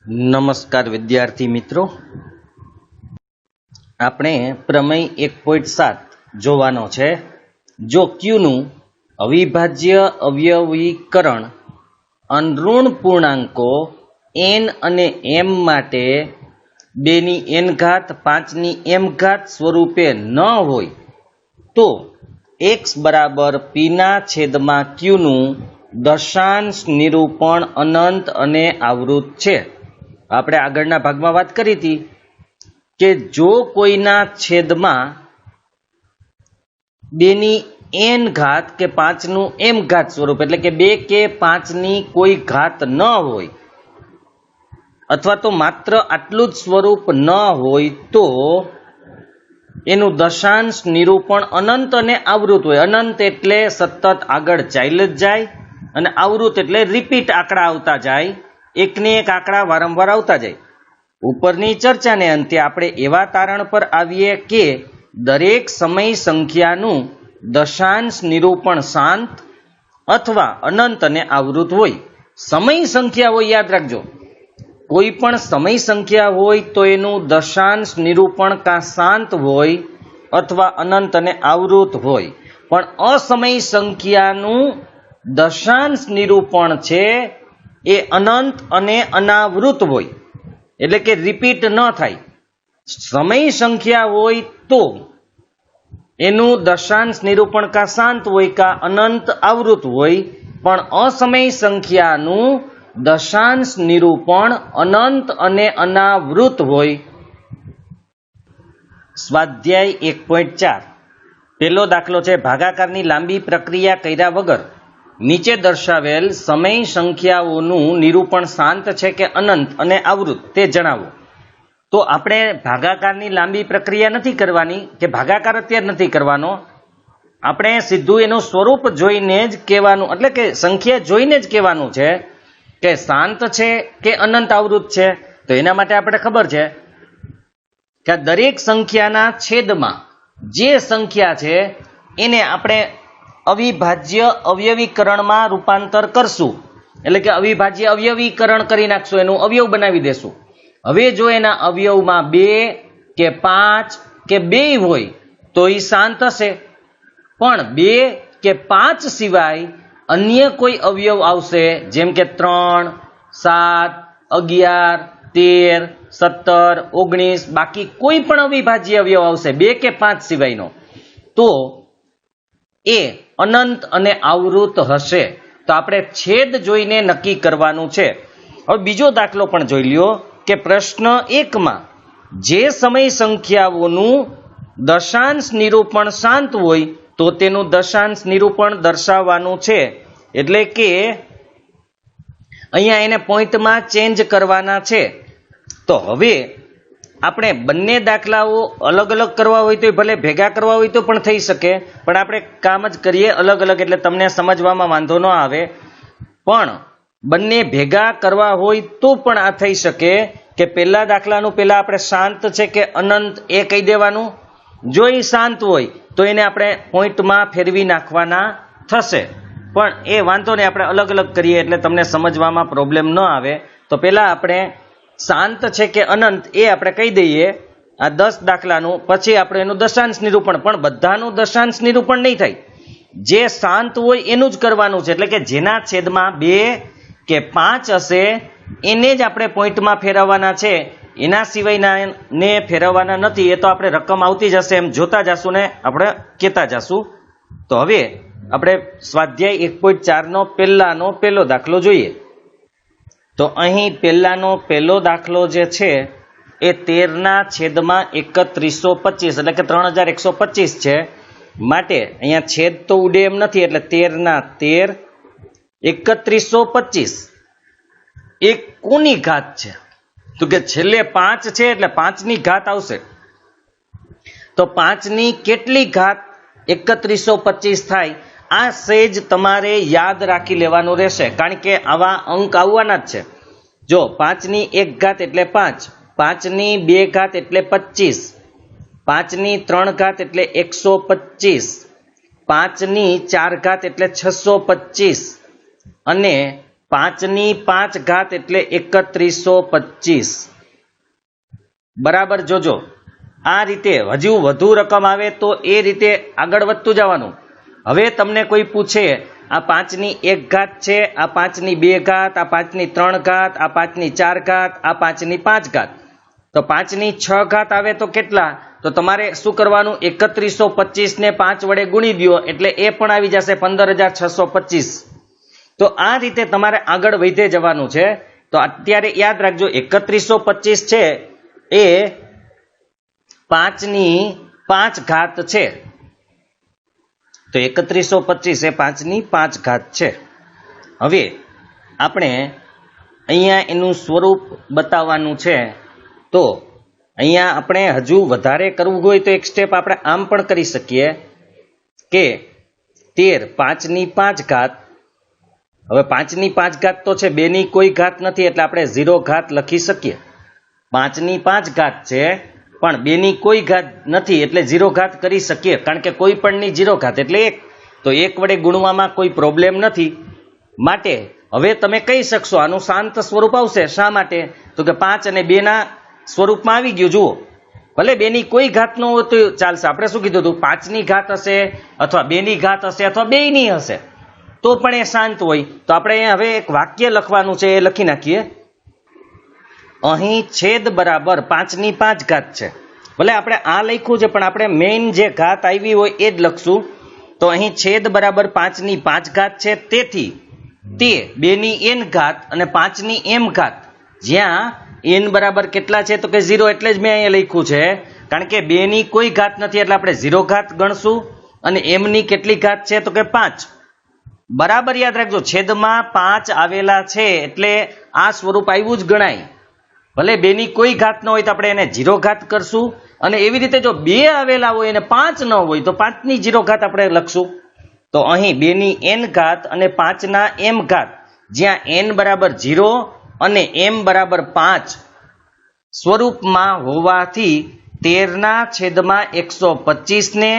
નમસ્કાર વિદ્યાર્થી મિત્રો, આપણે પ્રમેય 1.7 જોવાનો છે. જો ક્યુનું અવિભાજ્ય અવયવીકરણ અનઋણ પૂર્ણાંકો n અને m માટે 2n ઘાત 5m ઘાત સ્વરૂપે ન હોય તો x બરાબર p ના છેદમાં ક્યુનું દશાંશ નિરૂપણ અનંત અને આવૃત છે. આપણે આગળના ભાગમાં વાત કરી હતી કે જો કોઈના છેદમાં 2ની n ઘાત કે 5નું m ઘાત સ્વરૂપ એટલે કે 2 કે 5ની કોઈ ઘાત ન હોય અથવા તો માત્ર આટલું જ સ્વરૂપ ન હોય તો એનું દશાંશ નિરૂપણ અનંત અને આવૃત હોય. અનંત એટલે સતત આગળ ચાલ્ય જ જાય અને આવૃત એટલે રિપીટ આંકડા આવતા જાય, એકને એક આંકડા વારંવાર આવતા જાય. ઉપરની ચર્ચાને અંતે આપણે એવા તારણ પર આવીએ કે દરેક સમય સંખ્યાનું દશાંશ નિરૂપણ શાંત અથવા અનંત અને આવૃત હોય. સમય સંખ્યા હોય, યાદ રાખજો, કોઈ પણ સમય સંખ્યા હોય તો એનું દશાંશ નિરૂપણ કાં શાંત હોય અથવા અનંત અને આવૃત હોય, પણ અસમય સંખ્યાનું દશાંશ નિરૂપણ છે એ અનંત અને અનાવૃત હોય, એટલે કે રિપીટ ન થાય. સમય સંખ્યા હોય તો એનું દશાંશ નિરૂપણ કાં શાંત હોય કાં અનંત આવૃત હોય, પણ અસમય સંખ્યાનું દશાંશ નિરૂપણ અનંત અને અનાવૃત હોય. સ્વાધ્યાય 1.4 પહેલો દાખલો છે, ભાગાકારની લાંબી પ્રક્રિયા કર્યા વગર નીચે દર્શાવેલ સમય સંખ્યાઓનું નિરૂપણ શાંત છે કે અનંત અને આવૃત તે જણાવો. તો આપણે ભાગાકારની લાંબી પ્રક્રિયા નથી કરવાની કે ભાગાકાર અત્યારે નથી કરવાનો, આપણે સીધું એનું સ્વરૂપ જોઈને જ કહેવાનું, એટલે કે સંખ્યા જોઈને જ કહેવાનું છે કે શાંત છે કે અનંત આવૃત છે. તો એના માટે આપણે ખબર છે કે દરેક સંખ્યાના છેદમાં જે સંખ્યા છે એને આપણે અવિભાજ્ય અવયવીકરણમાં રૂપાંતર કરશું, એટલે કે અવિભાજ્ય અવયવીકરણ કરી નાખશું, એનું અવયવ બનાવી દેશું. હવે જો એના અવયવમાં 2 કે 5 કે 2 હોય તો એ શાંત હશે, પણ 2 કે 5 સિવાય અન્ય કોઈ અવયવ આવશે જેમ કે 3, 7, 11, 13, 17, 19, બાકી કોઈ પણ અવિભાજ્ય અવયવ આવશે 2 કે 5 સિવાયનો, તો એ અનંત અને આવૃત હશે. તો આપણે છેદ જોઈને નક્કી કરવાનું છે. હવે બીજો દાખલો પણ જોઈ લ્યો કે પ્રશ્ન 1માં જે સમય સંખ્યાઓનું દશાંશ નિરૂપણ શાંત હોય તો તેનું દશાંશ નિરૂપણ દર્શાવવાનું છે, એટલે કે અહીંયા એને પોઈન્ટમાં ચેન્જ કરવાના છે. તો હવે આપણે બંને દાખલાઓ અલગ અલગ કરવા હોય તો ભલે ભેગા કરવા હોય તો પણ થઈ શકે, પણ આપણે કામ જ કરીએ અલગ અલગ એટલે તમને સમજવામાં વાંધો ન આવે. પણ બંને ભેગા કરવા હોય તો પણ આ થઈ શકે કે પહેલા દાખલાનું પહેલા આપણે શાંત છે કે અનંત એ કહી દેવાનું. જો એ શાંત હોય તો એને આપણે પોઈન્ટમાં ફેરવી નાખવાના થશે, પણ એ વાંધો નહીં, આપણે અલગ અલગ કરીએ એટલે તમને સમજવામાં પ્રોબ્લેમ ન આવે. તો પહેલા આપણે શાંત છે કે અનંત એ આપણે કહી દઈએ આ 10 દાખલાનું, પછી આપણે એનું દશાંશ નિરૂપણ, પણ બધાનું દશાંશ નિરૂપણ નહીં થાય, જે શાંત હોય એનું જ કરવાનું છે, એટલે કે જેના છેદમાં 2 કે 5 હશે એને જ આપણે પોઈન્ટમાં ફેરવવાના છે, એના સિવાયના ને ફેરવવાના નથી. એ તો આપણે રકમ આવતી જશે એમ જોતા જશું ને આપણે કહેતા જશું. તો હવે આપણે સ્વાધ્યાય 1.4 નો પહેલાનો પહેલો દાખલો જોઈએ. તો અહીં પહેલાનો પહેલો દાખલો જે છે એ 13 ના છેદમાં 3125 એટલે કે 3125 છે. માટે અહીંયા છેદ તો ઉડે એમ નથી, એટલે 13 ના 13 3125 એ કોની ઘાત છે? તો કે છેલ્લે 5 છે એટલે 5ની ઘાત આવશે. તો 5ની કેટલી ઘાત 3125 થાય? આ સહેજ તમારે યાદ રાખી લેવાનું રહેશે, કારણ કે આવા અંક આવવાના જ છે. જો 5ની 1 ઘાત એટલે 5, 5ની 2 ઘાત એટલે 25, 5ની 3 ઘાત એટલે 125, 5ની 4 ઘાત એટલે 625 અને 5/5 એટલે 3125 બરાબર. જોજો આ રીતે હજુ વધુ રકમ આવે તો એ રીતે આગળ વધતું જવાનું. હવે તમને કોઈ પૂછે આ 5/1 છે, આ 5/2, આ 5/3, આ 5/4, આ 5/5, તો 5/6 આવે તો કેટલા? તો તમારે શું કરવાનું? 3125 ને 5 વડે ગુણી દો એટલે એ પણ આવી જશે 15625. તો આ રીતે તમારે આગળ વધે જવાનું છે. તો અત્યારે યાદ રાખજો 3125 છે એ 5/5 છે. તો 3125 એ 5/5 છે. હવે આપણે અહીંયા એનું સ્વરૂપ બતાવવાનું છે. તો અહીંયા આપણે હજુ વધારે કરવું હોય તો એક સ્ટેપ આપણે આમ પણ કરી શકીએ કે 13 5/5. હવે 5/5 તો છે, 2ની કોઈ ઘાત નથી એટલે આપણે 0 ઘાત લખી શકીએ. 5/5 છે પણ 2ની કોઈ ઘાત નથી એટલે 0 ઘાત કરી શકીએ, કારણ કે કોઈ પણની 0 ઘાત એટલે 1. તો 1 વડે ગુણવામાં કોઈ પ્રોબ્લેમ નથી. માટે હવે તમે કહી શકશો આનું શાંત સ્વરૂપ આવશે. શા માટે? તો કે 5 અને 2ના સ્વરૂપમાં આવી ગયું. જુઓ, ભલે 2ની કોઈ ઘાત ન હોય તો ચાલશે. આપણે શું કીધું હતું? 5ની ઘાત હશે અથવા 2ની ઘાત હશે અથવા 2ની હશે તો પણ એ શાંત હોય. તો આપણે અહીંયા હવે એક વાક્ય લખવાનું છે, એ લખી નાખીએ. અહીં છેદ બરાબર 5/5 છે. ભલે આપણે આ લખ્યું છે પણ આપણે મેઇન જે ઘાત આવી હોય એ જ લખશું. તો અહીં છેદ બરાબર 5/5 છે. તેથી તે 2n ઘાત અને 5m ઘાત, જ્યાં n બરાબર કેટલા છે? તો કે 0. એટલે જ મેં અહીંયા લખ્યું છે, કારણ કે 2ની કોઈ ઘાત નથી એટલે આપણે 0 ઘાત ગણશું. અને m ની કેટલી ઘાત છે? તો કે 5. બરાબર યાદ રાખજો, છેદમાં 5 આવેલા છે એટલે આ સ્વરૂપ આવ્યું જ ગણાય. ભલે 2ની કોઈ ઘાત ન હોય તો આપણે એને 0 ઘાત કરશું. અને એવી રીતે જો 2 આવેલા હોય અને 5 ન હોય તો 5ની 0 ઘાત આપણે લખશું. તો અહીં 2ની n ઘાત અને 5ના m ઘાત, જ્યાં n બરાબર 0 અને m બરાબર 5 સ્વરૂપમાં હોવાથી 13/125 ને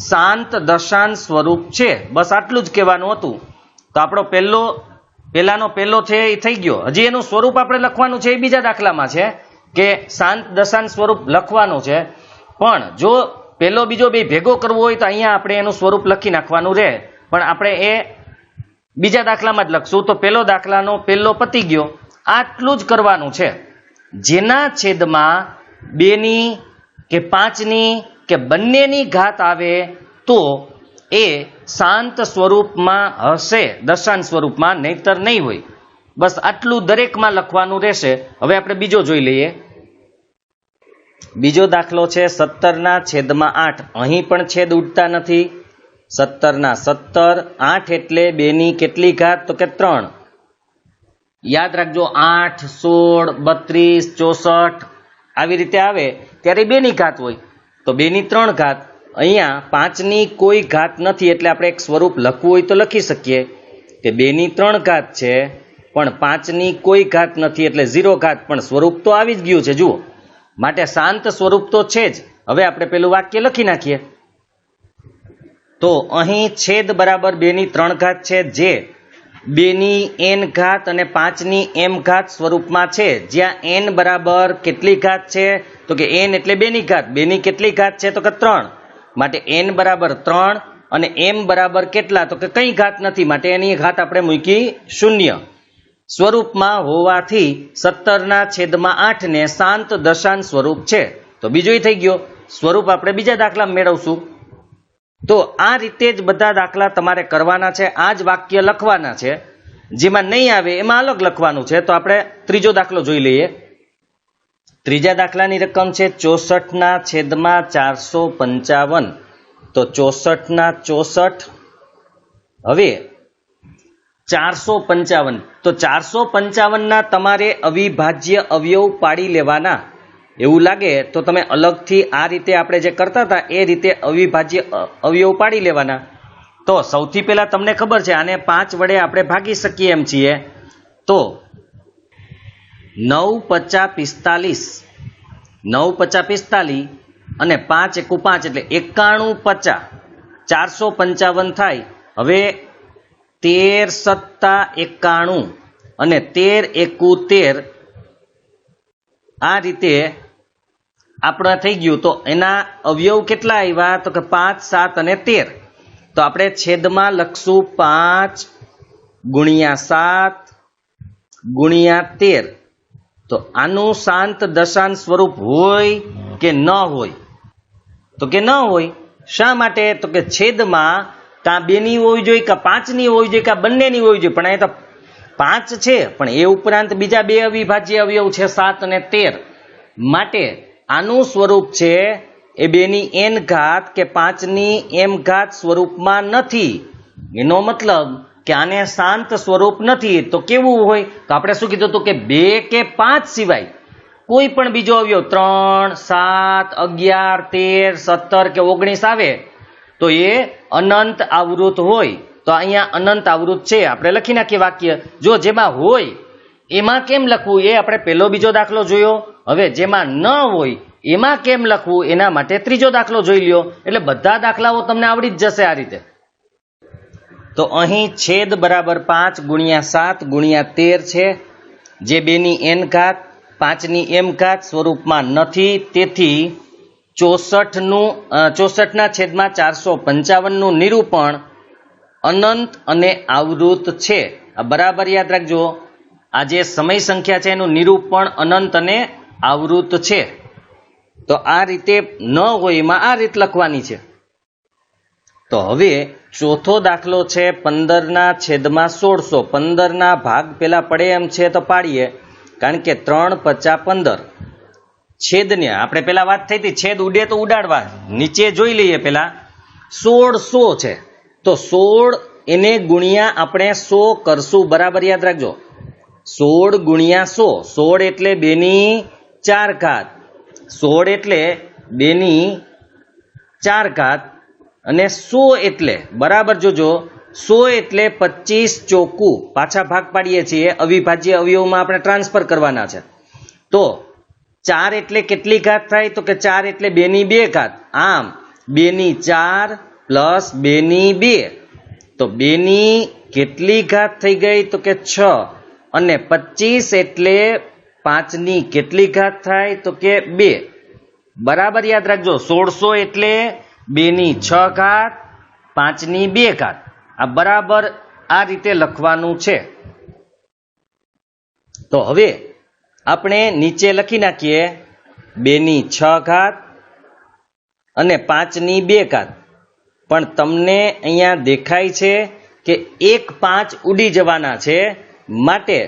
શાંત દશાંશ સ્વરૂપ છે. બસ આટલું જ કહેવાનું હતું. તો આપણો પહેલો છે એ થઈ ગયો. હજી એનું સ્વરૂપ આપણે લખવાનું છે, એ બીજા દાખલામાં છે કે શાંત દશાંશ સ્વરૂપ લખવાનું છે. પણ જો પહેલો બીજો બે ભેગો કરવો હોય તો અહીંયા આપણે એનું સ્વરૂપ લખી નાખવાનું રહે, પણ આપણે એ બીજા દાખલામાં જ લખશું. તો પહેલો દાખલાનો પહેલો પતી ગયો. આટલું જ કરવાનું છે. જેના છેદમાં 2ની કે 5ની કે બંનેની ઘાત આવે તો એ શાંત સ્વરૂપમાં હશે, દશાંશ સ્વરૂપમાં, નહીતર નહીં હોય. બસ આટલું દરેકમાં લખવાનું રહેશે. હવે આપણે બીજો જોઈ લઈએ. બીજો દાખલો છે 17/8. અહીં પણ છેદ ઉડતા નથી. 17/17, 8 એટલે 2ની કેટલી ઘાત? તો કે 3. યાદ રાખજો, 8, 16, 32, 64 આવી રીતે આવે ત્યારે 2ની ઘાત હોય તો 2ની 3 ઘાત. અહીંયા 5ની કોઈ ઘાત નથી એટલે આપણે એક સ્વરૂપ લખવું હોય તો લખી શકીએ કે 2ની 3 ઘાત છે પણ 5ની કોઈ ઘાત નથી એટલે 0 ઘાત, પણ સ્વરૂપ તો આવી જ ગયું છે. જુઓ, માટે શાંત સ્વરૂપ તો છે જ. હવે આપણે પેલું વાક્ય લખી નાખીએ. તો અહીં છેદ બરાબર 2ની 3 ઘાત છે, જે 2ની n ઘાત અને 5ની m ઘાત સ્વરૂપમાં છે, જ્યાં n બરાબર કેટલી ઘાત છે? તો કે n એટલે 2ની ઘાત. 2ની કેટલી ઘાત છે? તો કે 3. માટે n બરાબર 3 અને m બરાબર કેટલા? તો કે કઈ ઘાત નથી, માટે એની ઘાત આપણે મૂકી 0. સ્વરૂપમાં હોવાથી 17/8 ને શાંત દશાંશ સ્વરૂપ છે. તો બીજું થઈ ગયો સ્વરૂપ. આપણે બીજા દાખલા મેળવશું. તો આ રીતે જ બધા દાખલા તમારે કરવાના છે. આ જ વાક્ય લખવાના છે. જેમાં નહીં આવે એમાં અલગ લખવાનું છે. તો આપણે ત્રીજો દાખલો જોઈ લઈએ. ત્રીજા દાખલાની રકમ છે 64/455. તો 64/64. હવે 455. તો 455ના તમારે અવિભાજ્ય અવયવ પાડી લેવાના. એવું લાગે તો તમે અલગથી આ રીતે આપણે જે કરતા હતા એ રીતે અવિભાજ્ય અવયવ પાડી લેવાના. તો સૌથી પહેલા તમને ખબર છે આને 5 વડે આપણે ભાગી શકીએ એમ છીએ. તો 9×5 = 45. 9×5 = 45 અને 5 × 5 એટલે 91×50. 455 થાય. હવે 13×7 = 91. અને 13 એકુ 13 આ રીતે આપણે થઈ ગયું. તો એના અવયવ કેટલા આવ્યા? તો કે 5, 7 અને 13. તો આપણે છેદમાં લખશું 5 ગુણ્યા 7 ગુણ્યા 13. તો આનું શાંત દશાંશ સ્વરૂપ હોય કે ન હોય? તો કે ન હોય. શા માટે? તો કે છેદમાં કાં 2 ની હોવી જોઈએ, કાં 5 ની હોવી જોઈએ, કાં બંનેની હોવી જોઈએ. પણ અહીં તો 5 છે, પણ એ ઉપરાંત બીજા 2 અવિભાજ્ય અવયવ છે 7 અને 13. માટે આનું સ્વરૂપ છે એ 2 ની n ઘાત કે 5 ની m ઘાત સ્વરૂપમાં નથી. એનો મતલબ કે આને શાંત સ્વરૂપ નથી. તો કેવું હોય? તો આપણે શું કીધું હતું કે 2 કે 5 સિવાય કોઈ પણ બીજો અવયવ 3, 7, 11, 13, 17 કે 19 આવે તો એ અનંત આવૃત હોય. તો અહીંયા અનંત આવૃત છે, આપણે લખી નાખીએ વાક્ય. જો જેમાં હોય એમાં કેમ લખવું એ આપણે પહેલો બીજો દાખલો જોયો. હવે જેમાં ન હોય એમાં કેમ લખવું એના માટે ત્રીજો દાખલો જોઈ લ્યો. એટલે બધા દાખલાઓ તમને આવડી જ જશે આ રીતે. તો અહીં છેદ બરાબર 5 ગુણ્યા 7 ગુણ્યા 13 છે, જે 2 ની n ઘાત 5 ની m ઘાત સ્વરૂપમાં નથી. તેથી 64 ના છેદમાં 455 નું નિરૂપણ અનંત અને આવૃત છે. આ બરાબર યાદ રાખજો. આ જે સમય સંખ્યા છે એનું નિરૂપણ અનંત અને આવૃત છે. તો આ રીતે ન હોય એમાં આ રીત લખવાની છે. તો હવે ચોથો દાખલો છે 15 ના છેદમાં 1600. 15 ના ભાગ પેલા પડે એમ છે તો પાડીએ, કારણ કે 3 × 15. છેદને આપણે પેલા વાત થઈ હતી, છેદ ઉડે તો ઉડાડવા. નીચે જોઈ લઈએ પેલા 1600 છે, તો 16 એને ગુણ્યા આપણે 100 કરશું. બરાબર યાદ રાખજો. 16 ગુણ્યા 100. 16 એટલે 2 ની 4 ઘાત, 16 એટલે 2 ની 4 ઘાત, અને 100 એટલે બરાબર જોજો 100 એટલે 25 ચોકુ. પાછા ભાગ પાડીએ છીએ, અવિભાજ્ય અવયવમાં આપણે ટ્રાન્સફર કરવાના છે. તો 4 એટલે કેટલી ઘાત થાય? તો કે 4 એટલે 2 ની 2 ઘાત. આમ 2 ની 4 પ્લસ 2 ની 2. તો 2 ની કેટલી ઘાત થઈ ગઈ? તો કે 6. અને 25 એટલે 5 ની કેટલી ઘાત થાય? તો કે 2. બરાબર યાદ રાખજો. 1600 એટલે 2 ની 6 ઘાત 5 ની 2 ઘાત. આ બરાબર આ રીતે લખવાનું છે. તો હવે આપણે નીચે લખી નાખીએ 2 ની 6 ઘાત અને 5 ની 2 ઘાત. પણ તમને અહીંયા દેખાય છે કે 1 5 ઉડી જવાના છે. માટે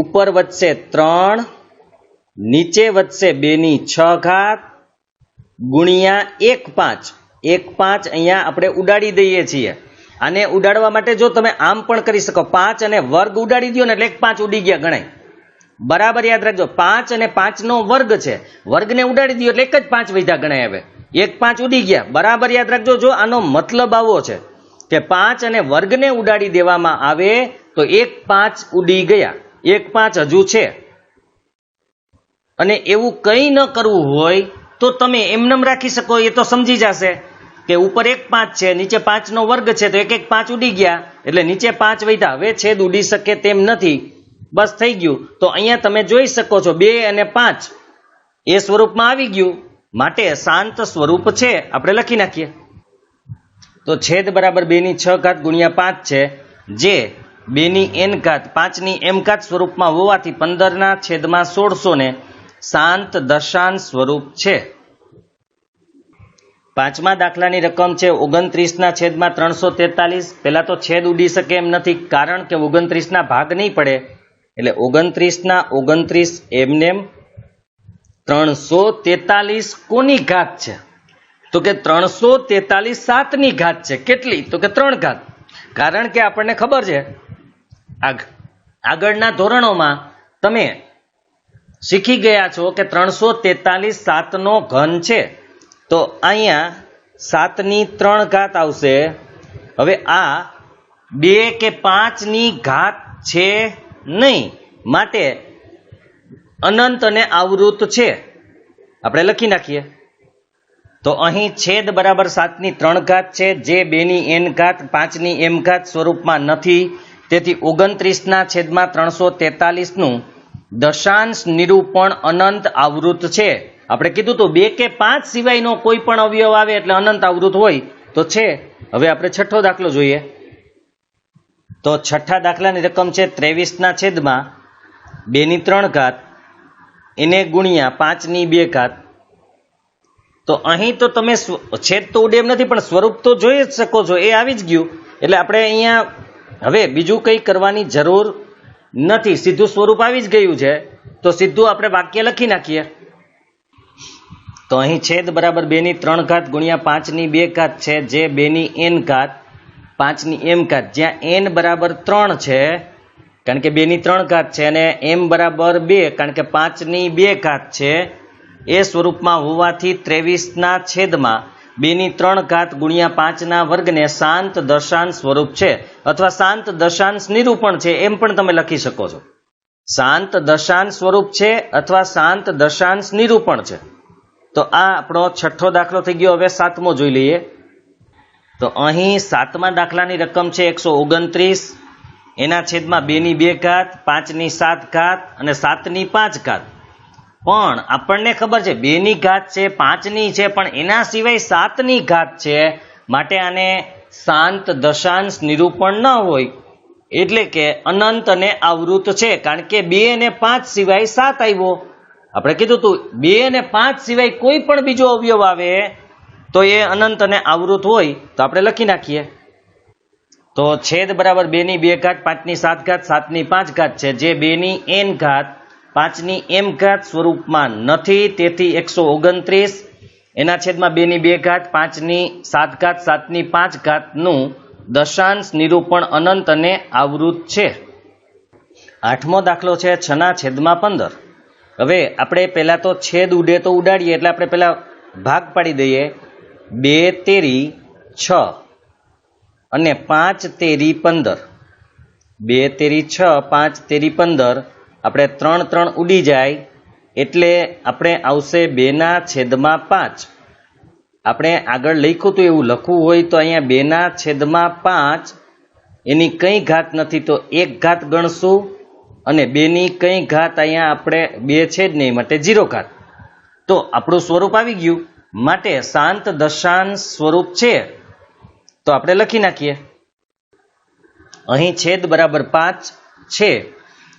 ઉપર વધશે 3, નીચે વધશે 2 ની 6 ઘાત ગુણ્યા 1 5. 1 5 અહીંયા આપણે ઉડાડી દઈએ છીએ. આને ઉડાડવા માટે જો તમે આમ પણ કરી શકો, 5 અને વર્ગ ઉડાડી દો ને એટલે 1 5 ઉડી ગયા ગણાય. બરાબર યાદ રાખજો. 5 અને 5 નો વર્ગ છે, વર્ગને ઉડાડી દો એટલે 1 જ 5 વધ્યા ગણાય. હવે 1 5 ઉડી ગયા. બરાબર યાદ રાખજો. જો આનો મતલબ આવો છે કે 5 અને વર્ગને ઉડાડી દેવામાં આવે તો 1 5 ઉડી ગયા, 1 5 હજુ છે. અને એવું કંઈ ન કરવું હોય તો તમે એમનેમ રાખી શકો. એ તો સમજી જશે કે ઉપર 1 5 છે, નીચે 5 નો વર્ગ છે, તો 1 1 5 ઉડી ગયા એટલે નીચે 5 વધ્યા. હવે છેદ ઉડી શકે તેમ નથી. બસ થઈ ગયું. તો અહીંયા તમે જોઈ શકો છો 2 અને 5 એ સ્વરૂપમાં આવી ગયું. માટે શાંત સ્વરૂપ છે. આપણે લખી નાખીએ. તો છેદ બરાબર 2 ની 6 ઘાત ગુણ્યા 5 છે, જે 2 ની n ઘાત 5 ની m ઘાત સ્વરૂપમાં હોવાથી 15 ના છેદમાં 1600 ને શાંત દશાંશ સ્વરૂપ છે. પાંચમા દાખલાની રકમ છે 29 ના છેદમાં 343. પહેલા તો છેદ ઉડી શકે એમ નથી, કારણ કે 29 ના ભાગ નહીં પડે. એટલે 29 ના 29 એમનેમ. 343 કોની ઘાત છે? તો કે 343 7 ઘાત છે. કેટલી? તો કે 3 ઘાત. કારણ કે આપણને ખબર છે આગળના ધોરણોમાં તમે શીખી ગયા છો કે 343 7 ઘન છે. તો અહીંયા 7 ની 3 ઘાત આવશે. હવે આ 2 કે 5 ઘાત છે નહીં, માટે અનંત અને આવૃત છે. આપણે લખી નાખીએ. તો અહીં છેદ બરાબર 7 ની 3 ઘાત છે, જે 2 ની n ઘાત 5 ની m ઘાત સ્વરૂપમાં નથી. તેથી 29/343 દશાંશ નિરૂપણ અનંત આવૃત છે. આપણે કીધું તો 2 કે 5 સિવાયનો કોઈ પણ અવયવ આવે એટલે અનંત આવૃત હોય તો છે. હવે આપણે છઠ્ઠો દાખલો જોઈએ. તો છઠ્ઠા દાખલાની રકમ છે 23/2/3 એને ગુણ્યા 5/2. તો અહીં તો તમે છેદ તો ઉડે એમ નથી પણ સ્વરૂપ તો જોઈ જ શકો છો, એ આવી જ ગયું. એટલે આપણે અહીંયા હવે બીજું કંઈ કરવાની જરૂર નથી, સીધું સ્વરૂપ આવી જ ગયું છે. તો સીધું આપણે વાક્ય લખી નાખીએ. તો અહીં છેદ બરાબર 2/3 ગુણ્યા 5/2 છે, જે 2n ઘાત 5m ઘાત, જ્યાં n બરાબર 3 છે કારણ કે 2/3 છે અને m બરાબર 2 કારણ કે 5/2 છે. એ સ્વરૂપમાં હોવાથી 23/2/3 ગુણ્યા 5 વર્ગને શાંત દશાંશ સ્વરૂપ છે અથવા શાંત દશાંશ નિરૂપણ છે એમ પણ તમે લખી શકો છો. શાંત દશાંશ સ્વરૂપ છે અથવા શાંત દશાંશ નિરૂપણ છે. તો આ આપણો છઠ્ઠો દાખલો થઈ ગયો. હવે સાતમો જોઈ લઈએ. તો અહીં સાતમા દાખલાની રકમ છે 129, એના છેદમાં 2/2, 5/7 અને 7/5. પણ આપણને ખબર છે 2ની ઘાત છે, 5ની છે, પણ એના સિવાય 7ની ઘાત છે, માટે આને શાંત દશાંશ નિરૂપણ ન હોય, એટલે કે અનંત અને આવૃત છે. કારણ કે 2 અને 5 સિવાય 7 આવ્યો. આપણે કીધું હતું 2 અને 5 સિવાય કોઈ પણ બીજો અવયવ આવે તો એ અનંત અને આવૃત હોય. તો આપણે લખી નાખીએ. તો છેદ બરાબર 2/2, 5/7, 7/5 છે, જે 2n ઘાત 5m ઘાત સ્વરૂપમાં નથી. તેથી 129 એના છેદમાં 2/2, 5/7, 7/5 નું દશાંશ નિરૂપણ અનંત અને આવૃત છે. આઠમો દાખલો છે 6/15. હવે આપણે પહેલા તો છેદ ઉડે તો ઉડાડીએ, એટલે આપણે પહેલા ભાગ પાડી દઈએ. 2 તેરી 6 અને 5 તેરી 15. 2 તેરી 6, 5 તેરી 15. આપણે 3 ઉડી જાય એટલે આપણે આવશે 2/5. આપણે આગળ લખ્યું હતું એવું લખવું હોય તો અહીંયા 2/5 એની કઈ ઘાત નથી તો 1 ઘાત ગણશું, અને 2ની કઈ ઘાત અહીંયા આપણે 2 છે જ નહીં માટે 0 ઘાત. તો આપણું સ્વરૂપ આવી ગયું, માટે શાંત દશાંશ સ્વરૂપ છે. તો આપણે લખી નાખીએ. અહીં છેદ બરાબર 5 છે,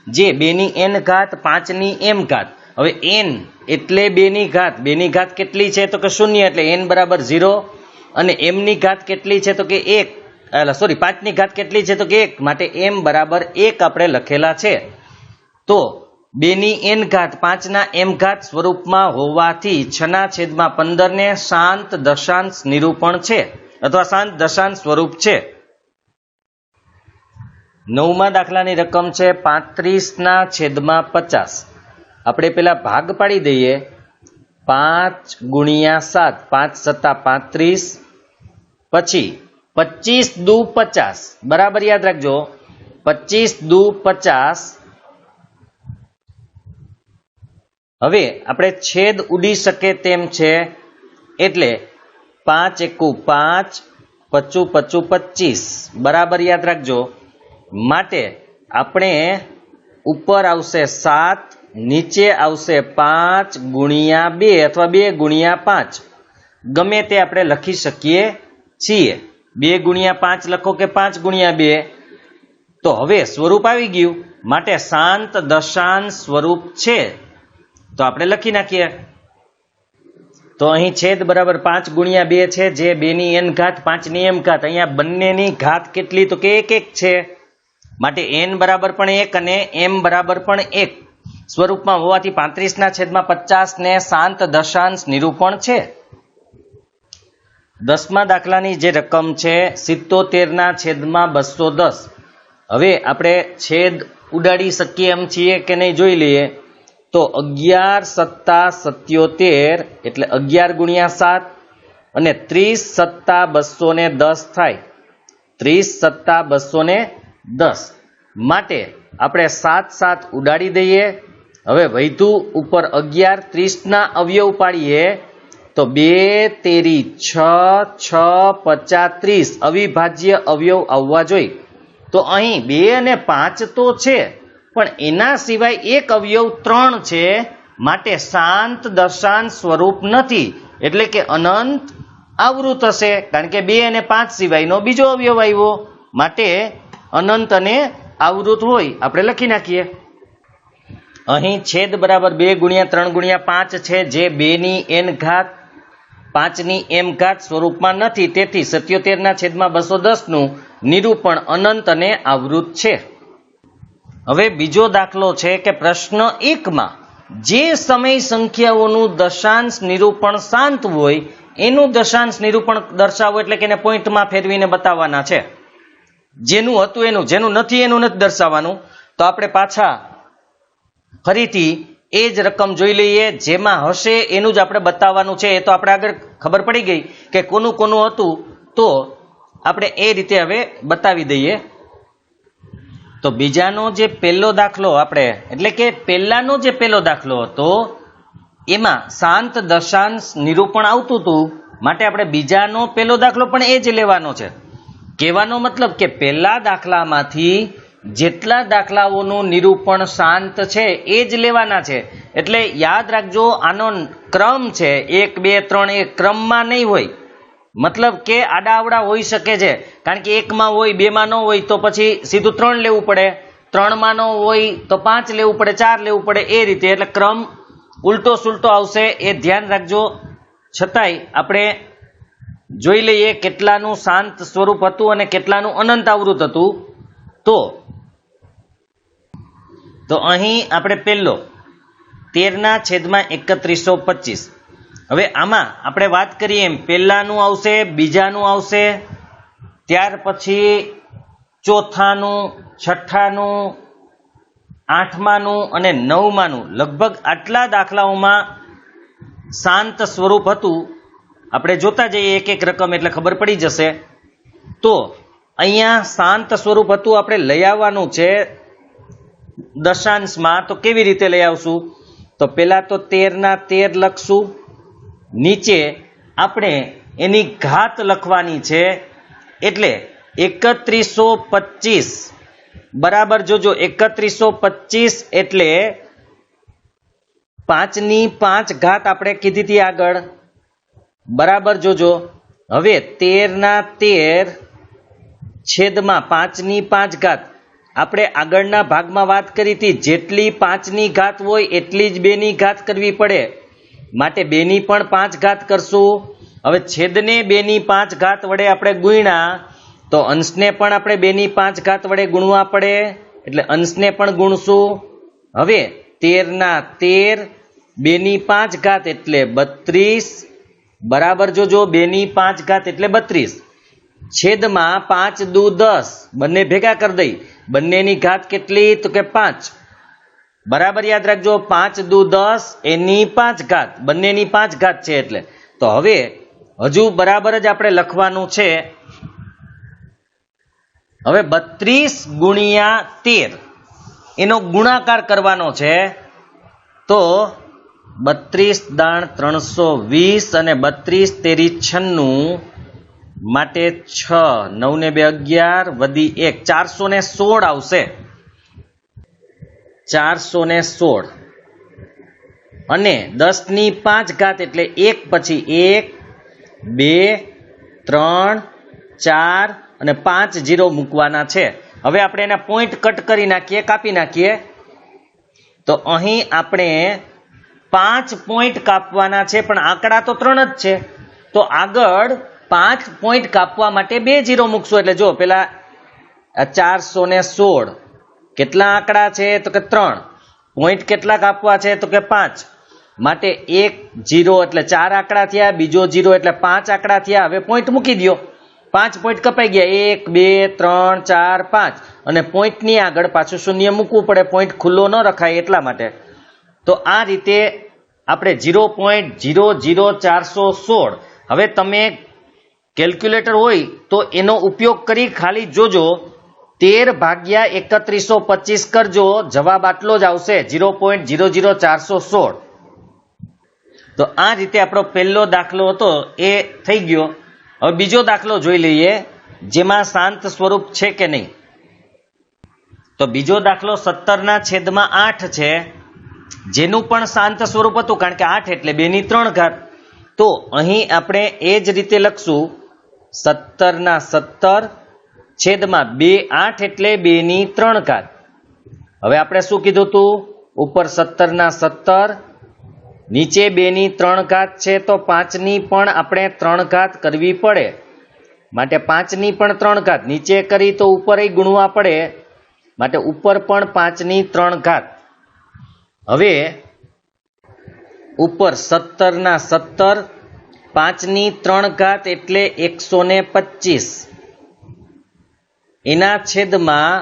જે 2n ઘાત 5m ઘાત. હવે n એટલે 2ની ઘાત. 2ની ઘાત કેટલી છે તો કે 0, એટલે n બરાબર 0. અને m ની ઘાત કેટલી છે તો કે 1, સોરી 5ની ઘાત કેટલી છે તો કે 1, માટે m બરાબર 1 આપણે લખેલા છે. તો 2n ઘાત 5m ઘાત સ્વરૂપમાં હોવાથી 6/15 ને શાંત દશાંશ નિરૂપણ છે અથવા શાંત દશાંશ સ્વરૂપ છે. નવમા દાખલાની રકમ છે 35/50. આપણે પેલા ભાગ પાડી દઈએ. 5/7, 5×7 = 35, પછી 25 × 2 = 50. બરાબર યાદ રાખજો, 25 × 2 = 50. હવે આપણે છેદ ઉડી શકે તેમ છે, એટલે 5 × 1 = 5, 25 × 25 = 25. બરાબર યાદ રાખજો. માટે આપણે ઉપર આવશે 7, નીચે આવશે 5 × 2 અથવા 2 × 5, ગમે તે આપણે લખી શકીએ છીએ. 2 × 5 લખો કે 5 × 2. તો હવે સ્વરૂપ આવી ગયું, માટે શાંત દશાંશ સ્વરૂપ છે. તો આપણે લખી નાખીએ. તો અહીં છેદ બરાબર 5 × 2 છે, જે 2n ઘાત 5m ઘાત. અહીંયા બંનેની ઘાત કેટલી તો કે 1 છે, માટે n બરાબર પણ 1 અને m બરાબર પણ 1 સ્વરૂપમાં હોવાથી 35/50 ને શાંત દશાંશ નિરૂપણ છે. 10મા દાખલાની જે રકમ છે 77/210. હવે આપણે છેદ ઉડાડી શકીએ એમ છીએ કે નહીં જોઈ લઈએ. તો 11 + 77 એટલે 11 × 7 અને 30 + 210 થાય. 30 + 210 માટે આપણે 7 ઉડાડી દઈએ. હવે વધ્યું ઉપર 11, 30ના અવયવ પાડીએ તો 2 તેરી 6, 6 × 50 = 30 અવિભાજ્ય અવયવ આવવા જોઈએ. તો અહીં 2 અને 5 તો છે, પણ એના સિવાય એક અવયવ 3 છે, માટે શાંત દશાંશ સ્વરૂપ નથી, એટલે કે અનંત આવૃત હશે, કારણ કે 2 અને 5 સિવાયનો બીજો અવયવ આવ્યો, માટે અનંત અને આવૃત હોય. આપણે લખી નાખીએ. અહીં છેદ બરાબર 2 ગુણ્યા 3 ગુણ્યા 5 છે, જે 2 ની n ઘાત 5 ની m ઘાત સ્વરૂપમાં નથી, તેથી 77 ના છેદમાં 210 નું નિરૂપણ અનંત અને આવૃત છે. હવે બીજો દાખલો છે કે પ્રશ્ન 1 માં જે સમય સંખ્યાઓનું દશાંશ નિરૂપણ શાંત હોય એનું દશાંશ નિરૂપણ દર્શાવો, એટલે કે એને પોઈન્ટમાં ફેરવીને બતાવવાના છે. જેનું હતું એનું, જેનું નથી એનું નથી દર્શાવવાનું. તો આપણે પાછા ફરીથી એ જ રકમ જોઈ લઈએ, જેમાં હશે એનું જ આપણે બતાવવાનું છે. એ તો આપણે આગળ ખબર પડી ગઈ કે કોનું કોનું હતું, તો આપણે એ રીતે હવે બતાવી દઈએ. તો બીજાનો જે પહેલો દાખલો આપણે, એટલે કે પહેલાનો જે પહેલો દાખલો હતો એમાં શાંત દશાંશ નિરૂપણ આવતું હતું, માટે આપણે બીજાનો પહેલો દાખલો પણ એ જ લેવાનો છે. કહેવાનો મતલબ કે પહેલા દાખલામાંથી જેટલા દાખલાઓનું નિરૂપણ શાંત છે એ જ લેવાના છે. એટલે યાદ રાખજો, આનો ક્રમ છે 1 2 3, એ ક્રમમાં નહીં હોય. મતલબ કે આડાઅવડા હોઈ શકે છે, કારણ કે 1 માં હોય 2 માં ન હોય તો પછી સીધું 3 લેવું પડે, 3 માં ન હોય તો 5 લેવું પડે, 4 લેવું પડે, એ રીતે. એટલે ક્રમ ઉલટો સુલટો આવશે, એ ધ્યાન રાખજો. છતાંય આપણે જોઈ લઈએ કેટલાનું શાંત સ્વરૂપ હતું અને કેટલાનું અનંત આવૃત હતું. તો અહીં આપણે પહેલો 13 ના છેદમાં 3125. હવે આમાં આપણે વાત કરીએ એમ પહેલાનું આવશે, બીજાનું આવશે, ત્યાર પછી ચોથાનું, છઠ્ઠાનું, આઠમાનું અને નવમાનું. લગભગ આટલા દાખલાઓમાં શાંત સ્વરૂપ હતું. આપણે જોતા જઈએ એક એક રકમ, એટલે ખબર પડી જશે. તો અહીંયા શાંત સ્વરૂપ હતું, આપણે લઈ આવવાનું છે દશાંશમાં. તો કેવી રીતે લઈ આવશું? તો પહેલા તો 13 ના 13 લખશું, નીચે આપણે એની ઘાત લખવાની છે, એટલે 3125 બરાબર. જોજો 3125 એટલે 5 ની 5 ઘાત આપણે કીધી હતી આગળ, બરાબર. જોજો હવે 13 ના 13 છેદમાં 5 ની 5 ઘાત. આપણે આગળના ભાગમાં વાત કરી હતી, જેટલી 5 ની ઘાત હોય એટલી જ 2 ની ઘાત કરવી પડે, માટે 2 ની પણ 5 ઘાત કરશું. હવે છેદને 2 ની 5 ઘાત વડે આપણે ગુણ્યા, તો અંશને પણ આપણે 2 ની 5 ઘાત વડે ગુણવા પડે, એટલે અંશને પણ ગુણશું. હવે 13 ના 13 2 ની 5 ઘાત એટલે 32 બરાબર. જોજો 2 ની 5 ઘાત એટલે 32 છેદમાં 5 દુ 10, બંને ભેગા કરી દઈ, બંનેની ઘાત કેટલી? તો કે 5 બરાબર. યાદ રાખજો 5 દુ 10 એની 5 ઘાત, બંનેની 5 ઘાત છે એટલે. તો હવે હજુ બરાબર જ આપણે લખવાનું છે. હવે 32 ગુણ્યા 13 એનો ગુણાકાર કરવાનો છે. તો 32 દાણ 320 અને 32 તેરી 96, માટે 6 9 ને 2 11 વધી 1 416 આવશે. 416 અને 10 ની 5 ઘાત એટલે 1 પછી 1 2 3 4 અને 5 0 મૂકવાના છે. હવે આપણે એના પોઈન્ટ કટ કરી નાખીએ, કાપી નાખીએ. તો અહીં આપણે 5 પોઈન્ટ કાપવાના છે, પણ આંકડા તો 3 જ છે. તો આગળ 5 પોઈન્ટ કાપવા માટે 2 0 મૂકશું. એટલે જો પેલા 416 કેટલા આંકડા છે? તો કે 3. પોઈન્ટ કેટલા કાપવા છે? તો કે 5. માટે 1 0 એટલે 4 આંકડા થયા, બીજો 0 એટલે 5 આંકડા થયા. હવે પોઈન્ટ મૂકી દો, 5 પોઈન્ટ કપાઈ ગયા, 1 2 3 4 5, અને પોઈન્ટની આગળ પાછું શૂન્ય મૂકવું પડે, પોઈન્ટ ખુલ્લો ન રખાય એટલા માટે. તો આ રીતે આપણે 0.00416. હવે તમે કેલ્ક્યુલેટર હોય તો એનો ઉપયોગ કરી ખાલી જોજો, 13 ભાગ્યા 3125 કરજો, જવાબ આટલો જ આવશે, 0.00416. તો આ રીતે આપણો પહેલો દાખલો હતો એ થઈ ગયો. હવે બીજો દાખલો જોઈ લઈએ, જેમાં શાંત સ્વરૂપ છે કે નહીં. તો બીજો દાખલો 17/8 છે, જેનું પણ શાંત સ્વરૂપ હતું, કારણ કે 8 એટલે 2/3. તો અહીં આપણે એ જ રીતે લખશું 17/17 છેદમાં 2/8 એટલે 2/3. હવે આપણે શું કીધું હતું? ઉપર 17/17 નીચે 2/3 છે, તો 5ની પણ આપણે 3 કરવી પડે. માટે 5ની પણ 3 નીચે કરી તો ઉપર ગુણવા પડે, માટે ઉપર પણ 5/3. હવે ઉપર 17/17 5/3 એટલે 125. એના છેદમાં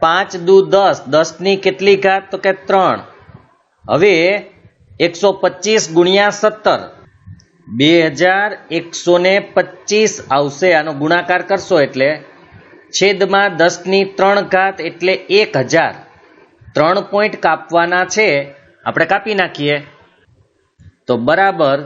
5 દુ 10, 10ની કેટલી ઘાત? તો કે 3. હવે 125 ગુણ્યા 17 2125 આવશે. આનો ગુણાકાર કરશો એટલે છેદમાં 10/3 એટલે 1000. 3 પોઈન્ટ કાપવાના છે, આપણે કાપી નાખીએ. તો બરાબર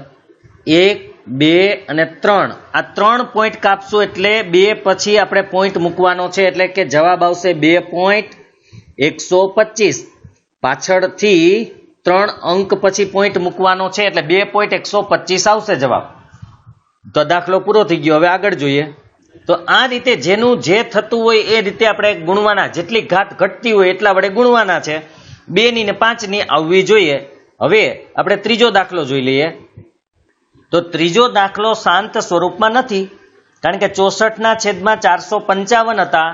1, 2 અને 3. આ 3 પોઈન્ટ કાપશું એટલે 2 પછી આપણે પોઈન્ટ મૂકવાનો છે, એટલે કે જવાબ આવશે 2.125. પાછળથી 3 અંક પછી પોઈન્ટ મૂકવાનો છે, એટલે 2.125 આવશે જવાબ. તો દાખલો પૂરો થઈ ગયો. હવે આગળ જોઈએ. તો આ રીતે જેનું જે થતું હોય એ રીતે આપણે ગુણવાના, જેટલી ઘાત ઘટતી હોય એટલા વડે ગુણવાના છે. 2ની ને 5ની આવવી જોઈએ. હવે આપણે ત્રીજો દાખલો જોઈ લઈએ. તો ત્રીજો દાખલો શાંત સ્વરૂપમાં નથી, કારણ કે 64/455 હતા.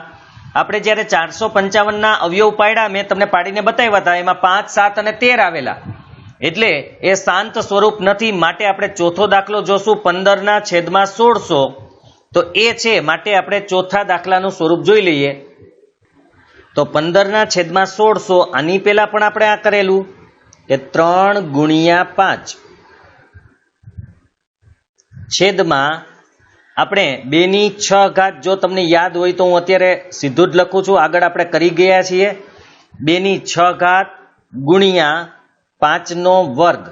આપણે જ્યારે 455ના અવયવ પાડ્યા, મેં તમને પાડીને બતાવ્યા હતા, એમાં 5, 7 અને 13 આવેલા, એટલે એ શાંત સ્વરૂપ નથી. માટે આપણે ચોથો દાખલો જોશું 15/1600. તો એ છે, માટે આપણે ચોથા દાખલાનું સ્વરૂપ જોઈ લઈએ. તો 15/1600 આની પહેલા પણ આપણે આ કરેલું કે 3 ગુણ્યા 5 છેદમાં આપણે 2/6. જો તમને યાદ હોય તો હું અત્યારે સીધું જ લખું છું, આગળ આપણે કરી ગયા છીએ. 2/6 ગુણ્યા 5નો વર્ગ.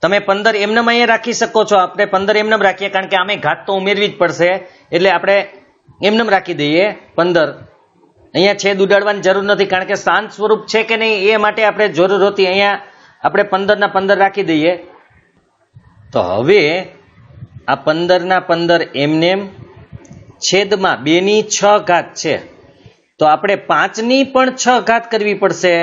તમે 15 એમનેમ અહીંયા રાખી શકો છો. આપણે 15 એમનેમ રાખીએ, કારણ કે આમે ઘાત તો ઉમેરવી જ પડશે, એટલે આપણે એમનેમ રાખી દઈએ 15. અહીંયા છેદ ઉડાડવાની જરૂર નથી, કારણ કે શાંત સ્વરૂપ છે કે નહીં એ માટે આપણે જરૂર હતી. અહીંયા આપણે 15 રાખી દઈએ. તો હવે આ 15 એમનેમ છેદમાં 2/6 છે, તો આપણે 5ની પણ 6 કરવી પડશે.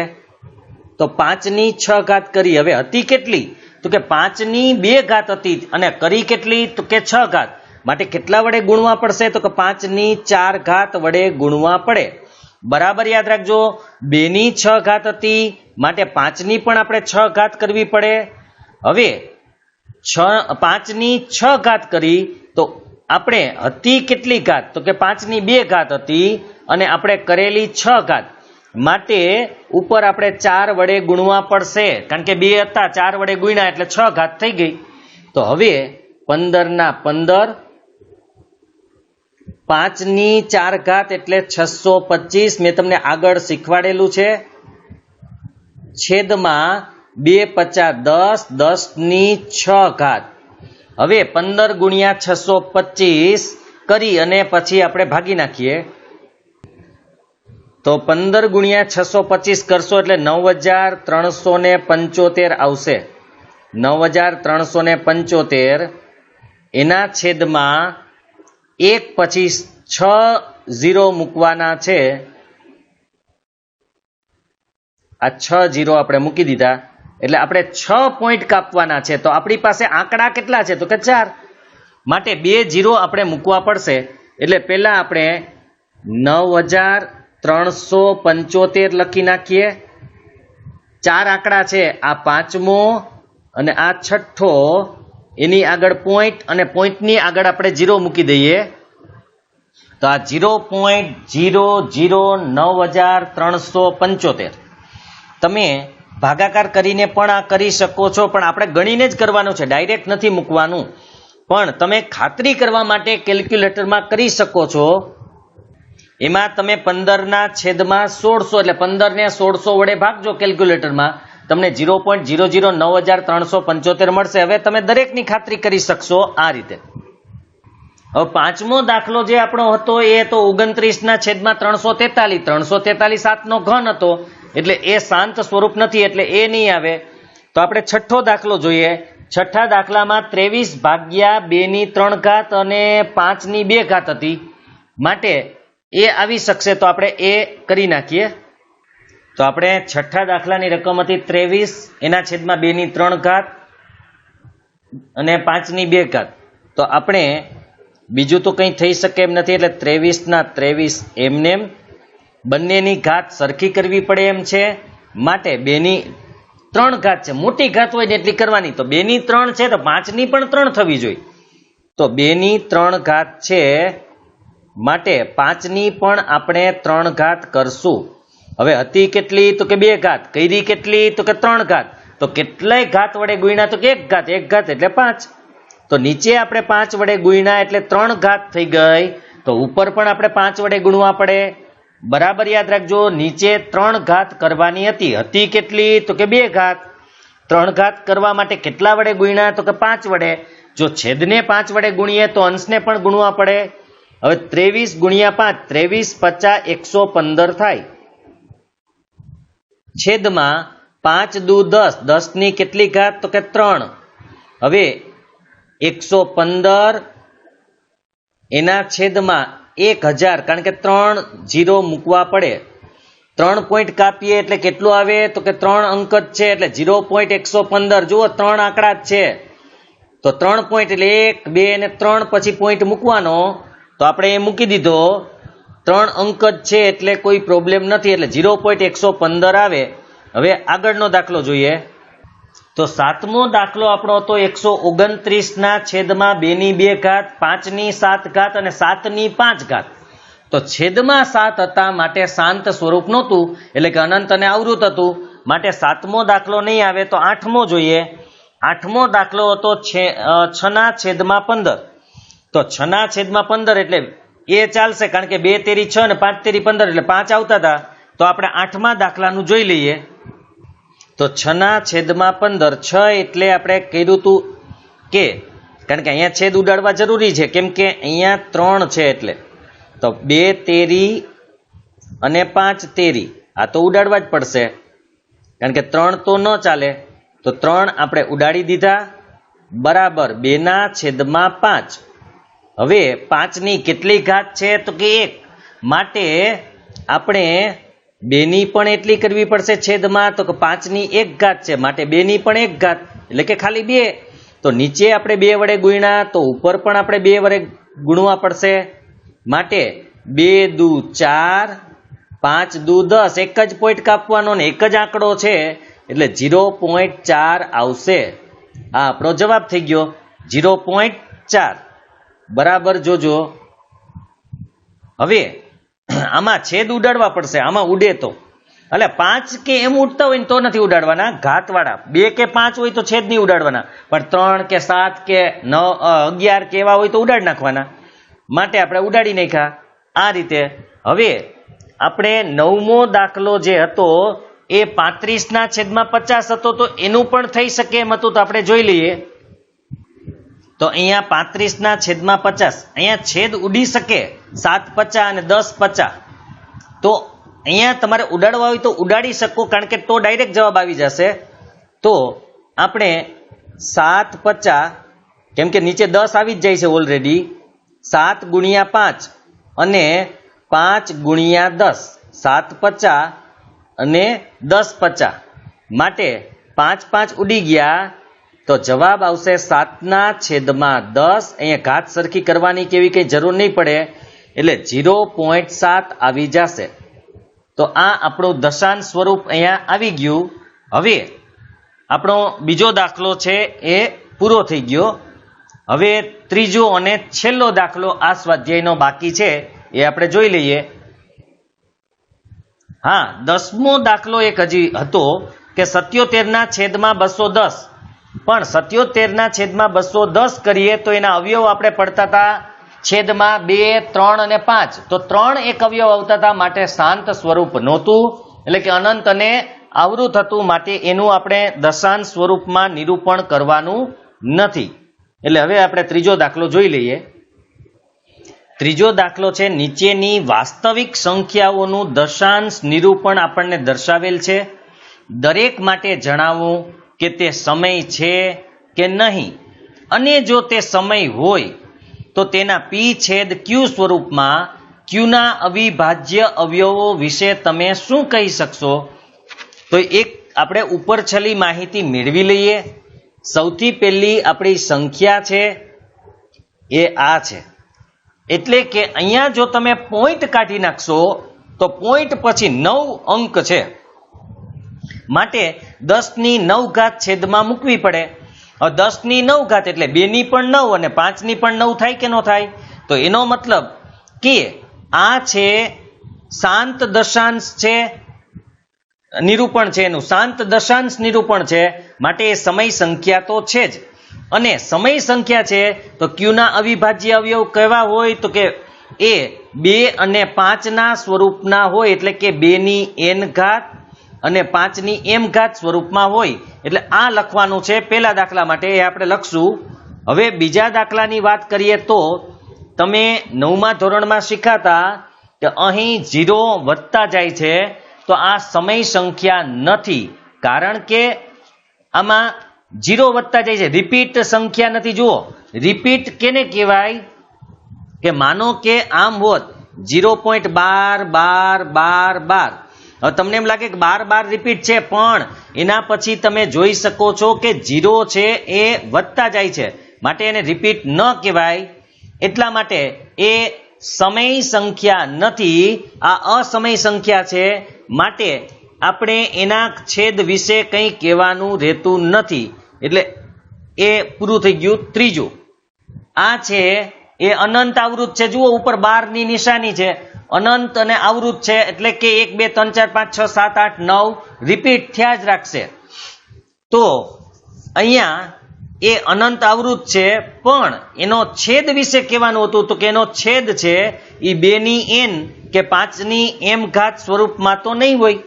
તો 5/6 કરી. હવે હતી કેટલી? તો કે 5/2 હતી, અને કરી કેટલી? તો કે 6. માટે કેટલા વડે ગુણવા પડશે? તો કે 5/4 વડે ગુણવા પડે. બરાબર યાદ રાખજો, 2/6 હતી, માટે 5ની પણ આપણે 6 કરવી પડે. હવે 5/6 કરી તો આપણે હતી કેટલી ઘાત? તો કે 5/2 હતી, અને આપણે કરેલી 6. માટે ઉપર આપણે 4 વડે ગુણવા પડશે, કારણ કે 2 હતા, 4 વડે ગુણ્યા એટલે 6 થઈ ગઈ. તો હવે 15/15 5/4 એટલે 625. મેં તમને આગળ શીખવાડેલું છે. છેદમાં 2 × 10, 10/6. હવે 15 ગુણ્યા 625 કરી અને પછી આપણે ભાગી નાખીએ. તો 15 ગુણ્યા 625 કરશો એટલે 9375 આવશે. 9375. એના છેદમાં 1 પછી 6 0 મૂકવાના છે. આ 6 0 આપણે મૂકી દીધા, એટલે આપણે 6 પોઈન્ટ કાપવાના છે. તો આપણી પાસે આંકડા કેટલા છે? તો કે 4. માટે 2 0 આપણે મૂકવા પડશે. એટલે પહેલા આપણે 9375 લખી નાખીએ. 4 આંકડા છે, આ 5મો અને આ 6થો. એની આગળ પોઈન્ટ, અને પોઈન્ટની આગળ આપણે 0 મૂકી દઈએ. તો આ 0.009375. તમે ભાગાકાર કરીને પણ આ કરી શકો છો, પણ આપણે ગણીને જ કરવાનું છે, ડાયરેક્ટ નથી મૂકવાનું. પણ તમે ખાતરી કરવા માટે કેલ્ક્યુલેટરમાં કરી શકો છો. એમાં તમે 15/1600 એટલે 15ને 1600 વડે ભાગજો કેલ્ક્યુલેટરમાં, તમને 0.009375 મળશે. હવે તમે દરેકની ખાતરી કરી શકશો આ રીતે. હવે પાંચમો દાખલો જે આપણો હતો એ તો 29/343. 343 7નો ઘન હતો એટલે એ શાંત સ્વરૂપ નથી એટલે એ નહીં આવે. તો આપણે છઠ્ઠો દાખલો જોઈએ. છઠ્ઠા દાખલામાં 23/2/3 અને 5/2 હતી માટે એ આવી શકશે. તો આપણે એ કરી નાખીએ. તો આપણે છઠ્ઠા દાખલાની રકમ હતી 23/2/3 અને 5/2. તો આપણે બીજું તો કંઈ થઈ શકે એમ નથી એટલે 23/23 એમને બંનેની ઘાત સરખી કરવી પડે એમ છે. માટે 2/3 છે. મોટી ઘાત હોય ને એટલી કરવાની. તો 2/3 છે તો 5ની પણ 3 થવી જોઈએ. તો 2/3 છે માટે 5ની પણ આપણે 3 કરશું. હવે હતી કેટલી તો કે 2 કરી કેટલી તો કે 3 તો કેટલાય ઘાત વડે ગુણ્યા તો કે 1 ઘાત એટલે 5. તો નીચે આપણે 5 વડે ગુણ્યા એટલે 3 થઈ ગઈ. તો ઉપર પણ આપણે 5 વડે ગુણવા પડે. બરાબર યાદ રાખજો. નીચે 3 કરવાની હતી કેટલી તો કે 2 3 કરવા માટે કેટલા વડે ગુણ્યા તો કે 5 વડે. જો છેદને 5 વડે ગુણીએ તો અંશને પણ ગુણવા પડે. હવે 23 × 5 23 × 5 115 થાય. છેદમાં 5 દુ 10 10ની કેટલી ઘાત તો કે 3. હવે 115 એના છેદમાં 1000 કારણ કે 3 0 મૂકવા પડે. 3 પોઈન્ટ કાપીએ એટલે કેટલું આવે તો કે 3 અંક જ છે એટલે 0.115. જુઓ 3 આંકડા જ છે તો 3 પોઈન્ટ એટલે 1 2 અને 3 પછી પોઈન્ટ મૂકવાનો. તો આપણે એ મૂકી દીધો. 3 અંક જ છે એટલે કોઈ પ્રોબ્લેમ નથી એટલે 0.115 આવે. હવે આગળનો દાખલો જોઈએ. તો સાતમો દાખલો આપણો હતો 129/2/2 5/7 અને 7/5. તો છેદમાં 7 હતા માટે શાંત સ્વરૂપ નહોતું એટલે કે અનંત અને આવૃત હતું માટે સાતમો દાખલો નહીં આવે. તો આઠમો જોઈએ. આઠમો દાખલો હતો 6/15. તો 6/15 એટલે એ ચાલશે કારણ કે 2 તેરી 6 અને 5 તેરી 15 એટલે 5 આવતા હતા. તો આપણે આઠમા દાખલાનું જોઈ લઈએ. તો 6/15 6 એટલે આપણે કહ્યું હતું કે કારણ કે અહીંયા છેદ ઉડાડવા જરૂરી છે કેમ કે અહીંયા 3 છે એટલે. તો 2 તેરી અને 5 તેરી આ તો ઉડાડવા જ પડશે કારણ કે 3 તો ન ચાલે. તો 3 આપણે ઉડાડી દીધા બરાબર 2/5. હવે 5ની કેટલી ઘાત છે તો કે 1 માટે આપણે 2ની પણ એટલી કરવી પડશે છેદમાં. તો કે 5ની 1 ઘાત છે માટે 2ની પણ 1 ઘાત એટલે કે ખાલી 2. તો નીચે આપણે 2 વડે ગુણ્યા તો ઉપર પણ આપણે 2 વડે ગુણવા પડશે. માટે 2 દુ 4 5 દુ 10 એક જ પોઈન્ટ કાપવાનો ને એક જ આંકડો છે એટલે 0.4 આવશે. આ આપણો જવાબ થઈ ગયો 0.4. બરાબર જોજો. હવે આમાં છેદ ઉડાડવા પડશે. આમાં ઉડે તો એટલે 5 કે એમ ઉડતા હોય ને તો નથી ઉડાડવાના ઘાતવાળા. 2 કે 5 હોય તો છેદ નહીં ઉડાડવાના પણ 3 કે 7 કે 9 11 કે એવા હોય તો ઉડાડી નાખવાના. માટે આપણે ઉડાડી નાખ્યા આ રીતે. હવે આપણે નવમો દાખલો જે હતો એ 35/50 હતો તો એનું પણ થઈ શકે એમ હતું. તો આપણે જોઈ લઈએ. તો અહીંયા 35/50 અહીંયા છેદ ઉડી શકે 7/50 અને 10/50. તો અહીંયા તમારે ઉડાડવા હોય તો ઉડાડી શકો કારણ કે તો ડાયરેક્ટ જવાબ આવી જશે. તો આપણે 7/50 કેમ કે નીચે 10 આવી જ જાય છે ઓલરેડી. 7 × 5 અને 5 × 10 7/50 અને 10/50 માટે 5 5 ઉડી ગયા. તો જવાબ આવશે 7/10. અહીંયા ઘાત સરખી કરવાની કેવી કંઈ જરૂર નહીં પડે એટલે 0.7 આવી જશે. તો આ આપણું દશાંશ સ્વરૂપ અહીંયા આવી ગયું. હવે આપણો બીજો દાખલો છે એ પૂરો થઈ ગયો. હવે ત્રીજો અને છેલ્લો દાખલો આ સ્વાધ્યાયનો બાકી છે એ આપણે જોઈ લઈએ. હા 10મો દાખલો એક હજી હતો કે 77/210. પણ 77/210 કરીએ તો એના અવયવ આપણે પડતા હતા છેદમાં 2 3 અને 5. તો 3 એક અવયવ આવતા હતા માટે શાંત સ્વરૂપ નહોતું એટલે કે અનંત અને આવૃત હતું માટે એનું આપણે દશાંશ સ્વરૂપમાં નિરૂપણ કરવાનું નથી. એટલે હવે આપણે ત્રીજો દાખલો જોઈ લઈએ. ત્રીજો દાખલો છે નીચેની વાસ્તવિક સંખ્યાઓનું દશાંશ નિરૂપણ આપણને દર્શાવેલ છે. દરેક માટે જણાવો કે તે સમય છે કે નહીં, અને જો તે સમય હોય તો તેના પી છેદ ક્યુ સ્વરૂપમાં ક્યુના અવિભાજ્ય અવયવો વિશે તમે શું કહી શકશો? તો એક આપણે ઉપર છેલ્લી માહિતી મેળવી લઈએ. સૌથી પહેલી આપણી સંખ્યા છે એ આ છે, એટલે કે અહીંયા જો તમે પોઈન્ટ કાઢી નાખશો તો પોઈન્ટ પછી 9 અંક છે, માટે 10⁹ છેદમાં મૂકવી પડે. હવે 10⁹ એટલે 2 ની પણ 9 અને 5 ની પણ 9 થાય કે ન થાય? તો એનો મતલબ કે આ છે શાંત દશાંશ છે, નિરૂપણ છે, એનું શાંત દશાંશ નિરૂપણ છે, માટે એ સમય સંખ્યા તો છે જ. અને સમય સંખ્યા છે તો ક્યુના અવિભાજ્ય અવયવ કેવા હોય? તો કે એ 2 અને 5 ના સ્વરૂપના હોય, એટલે કે 2 ની n ઘાત અને 5 ની m ઘાત સ્વરૂપમાં હોય. એટલે આ લખવાનું છે પહેલા દાખલા માટે, એ આપણે લખશું. હવે બીજા દાખલાની વાત કરીએ તો તમે 9મા ધોરણમાં શીખાતા કે અહીં 0 વધતા જાય છે, તો આ સમય સંખ્યા નથી, કારણ કે આમાં 0 વધતા જાય છે, રિપીટ સંખ્યા નથી. જુઓ, રિપીટ કેને કહેવાય? કે માનો કે આમ હોત 0.12 12 12. હવે તમને એમ લાગે કે 12 રિપીટ છે, પણ એના પછી તમે જોઈ શકો છો કે 0 છે એ વધતા જાય છે, માટે એને રિપીટ ન કહેવાય. એટલા માટે એ સમય સંખ્યા નથી, આ અસમય સંખ્યા છે, માટે આપણે એના છેદ વિશે કંઈ કહેવાનું રહેતું નથી. એટલે એ પૂરું થઈ ગયું. ત્રીજું આ છે એ અનંત આવૃત છે. જુઓ ઉપર 12 ની નિશાની છે, અનંત અને આવૃત છે, એટલે કે 1 2 3 4 5 6 7 8 9 રિપીટ થયા જ રાખશે. તો અહીંયા એ અનંત આવૃત છે, પણ એનો છેદ વિશે કહેવાનું હતું, તો કે એનો છેદ છે એ 2 ની n કે 5 ની m ઘાત સ્વરૂપમાં તો નહીં હોય.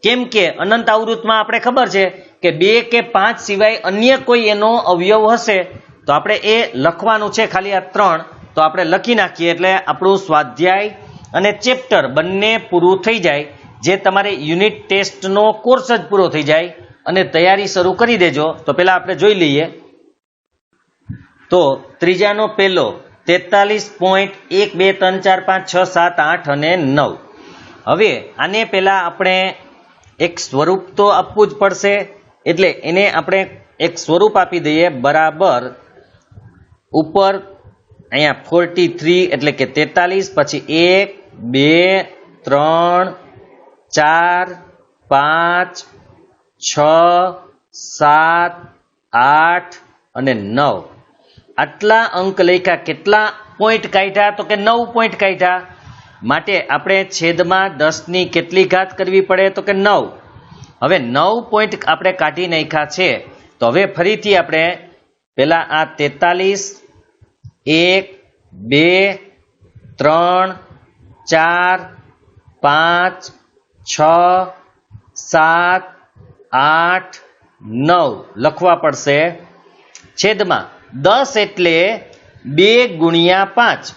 કેમ કે અનંત આવૃતમાં આપણે ખબર છે કે 2 કે 5 સિવાય અન્ય કોઈ એનો અવયવ હશે, તો આપણે એ લખવાનું છે. ખાલી આ 3 તો આપણે લખી નાખીએ, એટલે આપણું સ્વાધ્યાય અને ચેપ્ટર બંને પૂરું થઈ જાય. જે તમારે યુનિટ ટેસ્ટનો કોર્સ જ પૂરો થઈ જાય અને તૈયારી શરૂ કરી દેજો. તો પહેલા આપણે જોઈ લઈએ. તો ત્રીજાનો પહેલો 43.1 2 3 4 5 6 7 8 અને 9. હવે આને પહેલા આપણે એક સ્વરૂપ તો આપવું જ પડશે, એટલે એને આપણે એક સ્વરૂપ આપી દઈએ. બરાબર ઉપર અહીંયા 43 એટલે કે 43, પછી 1 2 3 4 5 6 7 8 અને 9 આટલા અંક લખ્યા. કેટલા પોઈન્ટ કાઢ્યા? તો કે 9 પોઈન્ટ કાઢ્યા. માટે આપણે છેદમાં 10 ની કેટલી ઘાત કરવી પડે? તો કે 9. હવે 9 પોઈન્ટ આપણે કાઢી નાખ્યા છે. તો હવે ફરીથી આપણે પેલા આ 43 1 2 3 4 5 6 7 8 9 લખવા પડશે. છેદમાં 10 એટલે 2 ગુણ્યા 5,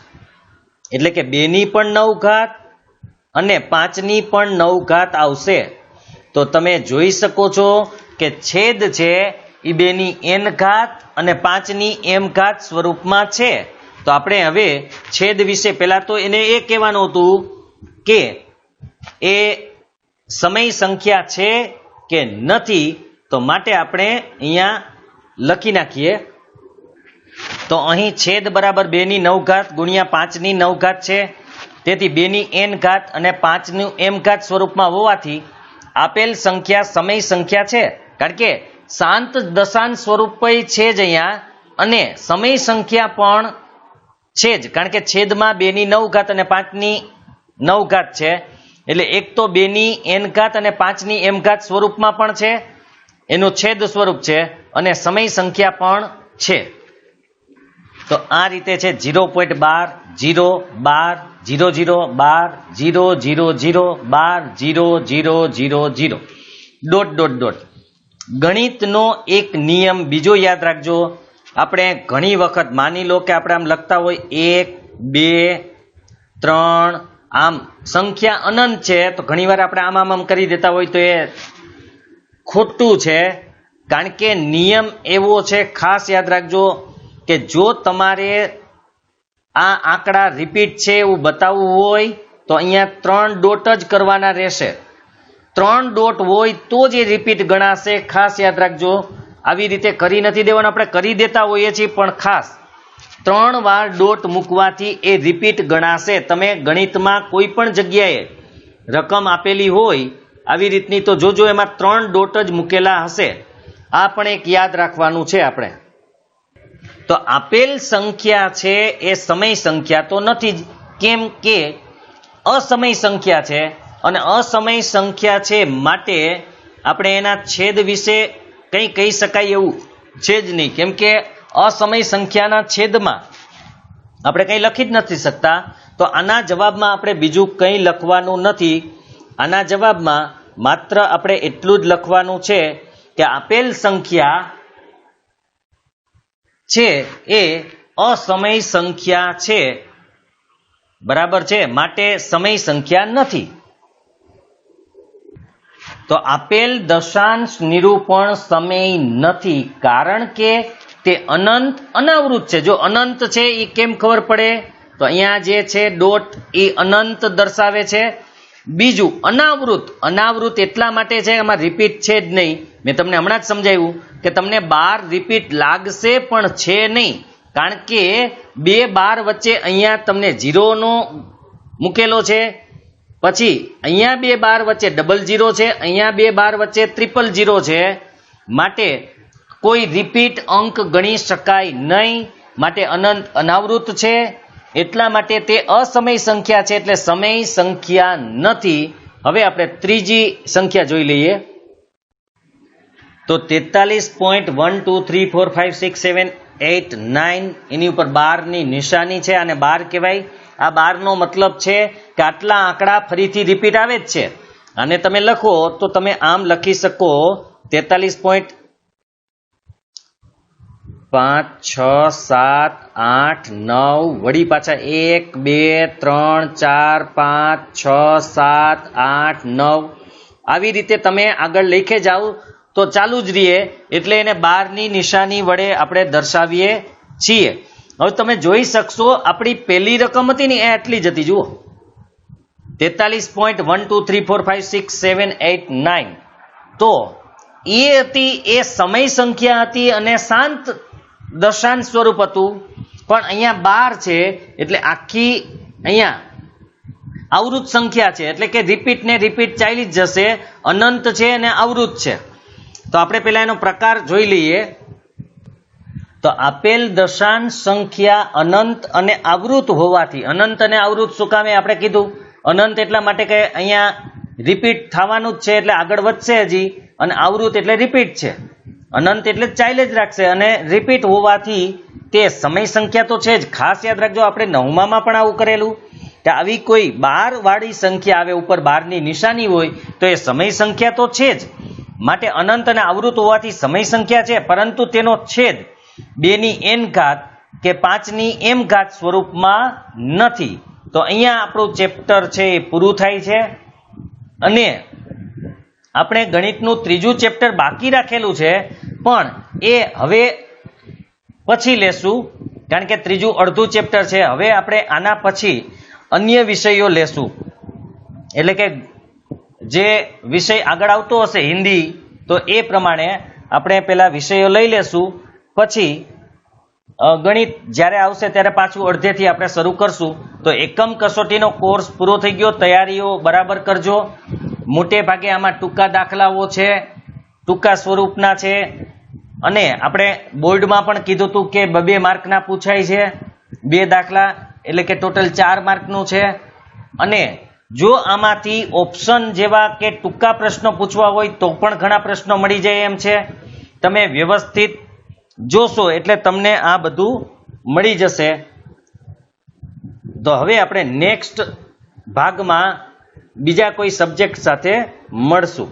એટલે કે 2 ની પણ 9 ઘાત અને 5 ની પણ 9 ઘાત આવશે. તો તમે જોઈ શકો છો કે છેદ છે એ 2 ની n ઘાત અને 5 ની m ઘાત સ્વરૂપમાં છે. તો આપણે હવે છેદ વિશે પહેલા તો એને એ કહેવાનું હતું કે એ સમય સંખ્યા છે કે નથી. તો માટે આપણે અહીંયા લખી નાખીએ. તો અહીં છેદ બરાબર 2 ની 9 ઘાત ગુણ્યા 5 ની 9 ઘાત છે, તેથી 2 ની n ઘાત અને 5 નું m ઘાત સ્વરૂપમાં હોવાથી આપેલ સંખ્યા સમય સંખ્યા છે. કારણ કે શાંત દશાંશ સ્વરૂપ છે જ અહીંયા, અને સમય સંખ્યા પણ છે જ, કારણ કે છેદમાં 2 ની 9 ઘાત અને 5 ની 9 ઘાત છે. એટલે એક તો 2 ની n ઘાત અને 5 ની m ઘાત સ્વરૂપમાં પણ છે, એનું છેદ સ્વરૂપ છે, અને સમય સંખ્યા પણ છે. તો આ રીતે છે 0.12 0 12 00 12 0 0 0 12 0 0 0 0 ડોટ ડોટ ડોટ. ગણિતનો એક નિયમ બીજો યાદ રાખજો. આપણે ઘણી વખત માની લો કે આપણે આમ લખતા હોય 1 2 3 આમ સંખ્યા અનંત છે તો ઘણીવાર આપણે આમ કરી દેતા હોય તો એ ખોટું છે, કારણ કે નિયમ એવો છે, ખાસ યાદ રાખજો કે જો તમારે આ આંકડા રિપીટ છે એવું બતાવવું હોય તો અહીંયા 3 ડોટ જ કરવાના રહેશે. 3 ડોટ હોય તો જ એ રિપીટ ગણાશે. ખાસ યાદ રાખજો, આવી રીતે કરી નથી દેવાનું, આપણે કરી દેતા હોઈએ છીએ પણ ખાસ 3 વાર ડોટ મૂકવાથી એ રિપીટ ગણાશે. તમે ગણિતમાં કોઈ પણ જગ્યાએ રકમ આપેલી હોય આવી રીતની તો જોજો એમાં 3 ડોટ જ મૂકેલા હશે. આ પણ એક યાદ રાખવાનું છે આપણે. તો આપેલ સંખ્યા છે એ સમય સંખ્યા તો નથી જ, કેમ કે અસમય સંખ્યા છે અને અસમય સંખ્યા છે માટે આપણે એના છેદ વિશે કંઈ કહી શકાય એવું છે જ નહીં, કેમ કે અસમય સંખ્યાના છેદમાં આપણે કંઈ લખી જ નથી શકતા. તો આના જવાબમાં આપણે બીજું કંઈ લખવાનું નથી. આના જવાબમાં માત્ર આપણે એટલું જ લખવાનું છે કે આપેલ સંખ્યા છે એ અસમય સંખ્યા છે, બરાબર છે, માટે સમય સંખ્યા નથી. તો આપેલ દશાંશ નિરૂપણ સમય નથી કારણ કે તે અનંત અનાવૃત છે. જો અનંત છે એ કેમ ખબર પડે? તો અહીંયા જે છે ડોટ એ અનંત દર્શાવે છે. બીજું અનાવૃત, અનાવૃત એટલા માટે છે એમાં રિપીટ છે જ નહીં. મેં તમને હમણાં જ સમજાવ્યું કે તમને 12 રિપીટ લાગશે પણ છે નહીં, કારણ કે 2 12 વચ્ચે અહીંયા તમને 0 નો મૂકેલો છે, પછી અહીંયા 2 12 વચ્ચે 00 છે, અહીંયા 2 12 વચ્ચે 000 છે, માટે કોઈ રિપીટ અંક ગણી શકાય નહીં. માટે અનંત અનાવૃત છે, એટલા માટે તે અસમય સંખ્યા છે, એટલે સમય સંખ્યા નથી. હવે આપણે ત્રીજી સંખ્યા જોઈ લઈએ. તો 43.123456789 એની ઉપર 12 ની નિશાની છે અને 12 કહેવાય. આ 12 નો મતલબ છે કે આટલા આંકડા ફરીથી રિપીટ આવે જ છે. અને તમે લખો તો તમે આમ લખી શકો 43. 5 6 7 8 9 વળી પાછા 1 2 3 4 5 6 7 8 9 આવી રીતે તમે આગળ લખે જાઓ તો ચાલુ જ રહીએ, એટલે એને 12 ની નિશાની વડે આપણે દર્શાવીએ છીએ. હવે તમે જોઈ શકશો આપણી પહેલી રકમ હતી ને એ આટલી જ હતી. જુઓ 43.123456789, તો એ હતી એ સમય સંખ્યા હતી અને શાંત દશાંશ સ્વરૂપ હતું. પણ અહીંયા 12 છે એટલે આખી અહીંયા આવૃત સંખ્યા છે, એટલે કે રિપીટ ને રિપીટ ચાલી જ જશે. અનંત છે અને આવૃત છે. તો આપણે પેલા એનો પ્રકાર જોઈ લઈએ. તો આપેલ દશાંશ સંખ્યા અનંત અને આવૃત હોવાથી, અનંત અને આવૃત શું કામે આપણે કીધું? અનંત એટલા માટે કે અહીંયા રિપીટ થવાનું જ છે એટલે આગળ વધશે હજી, અને આવૃત એટલે રિપીટ છે. અનંત એટલે ચાલે જ રાખશે અને રિપીટ હોવાથી તે સમય સંખ્યા તો છે જ. ખાસ યાદ રાખજો, આપણે 9માં પણ આવું કરેલું કે આવી કોઈ 12 વાળી સંખ્યા આવે ઉપર 12 ની નિશાની હોય તો એ સમય સંખ્યા તો છે જ. માટે અનંત અને આવૃત હોવાથી સમય સંખ્યા છે, પરંતુ તેનો છેદ 2 ની n ઘાત કે 5 ની m ઘાત સ્વરૂપમાં નથી. તો અહીંયા આપણું ચેપ્ટર છે એ પૂરું થાય છે અને આપણે ગણિતનું ત્રીજું ચેપ્ટર બાકી રાખેલું છે, પણ એ હવે પછી લેશું, કારણ કે ત્રીજું અડધું ચેપ્ટર છે. હવે આપણે આના પછી અન્ય વિષયો લેશું, એટલે કે જે વિષય આગળ આવતો હશે હિન્દી, તો એ પ્રમાણે આપણે પેલા વિષયો લઈ લેશું. પછી ગણિત જ્યારે આવશે ત્યારે પાછું અડધેથી આપણે શરૂ કરશું. તો એકમ કસોટીનો કોર્સ પૂરો થઈ ગયો. તૈયારીઓ બરાબર કરજો. મોટે ભાગે આમાં ટૂંકા દાખલાઓ છે, ટૂંકા સ્વરૂપના છે, અને આપણે બોર્ડમાં પણ કીધું હતું કે 2 માર્કના પૂછાય છે, 2 દાખલા, એટલે કે ટોટલ 4 માર્કનું છે. અને જો આમાંથી ઓપ્શન જેવા કે ટૂંકા પ્રશ્નો પૂછવા હોય તો પણ ઘણા પ્રશ્નો મળી જાય એમ છે. તમે વ્યવસ્થિત જોશો એટલે તમને આ બધું મળી જશે. તો હવે આપણે નેક્સ્ટ ભાગમાં બીજા કોઈ સબ્જેક્ટ સાથે મળશું.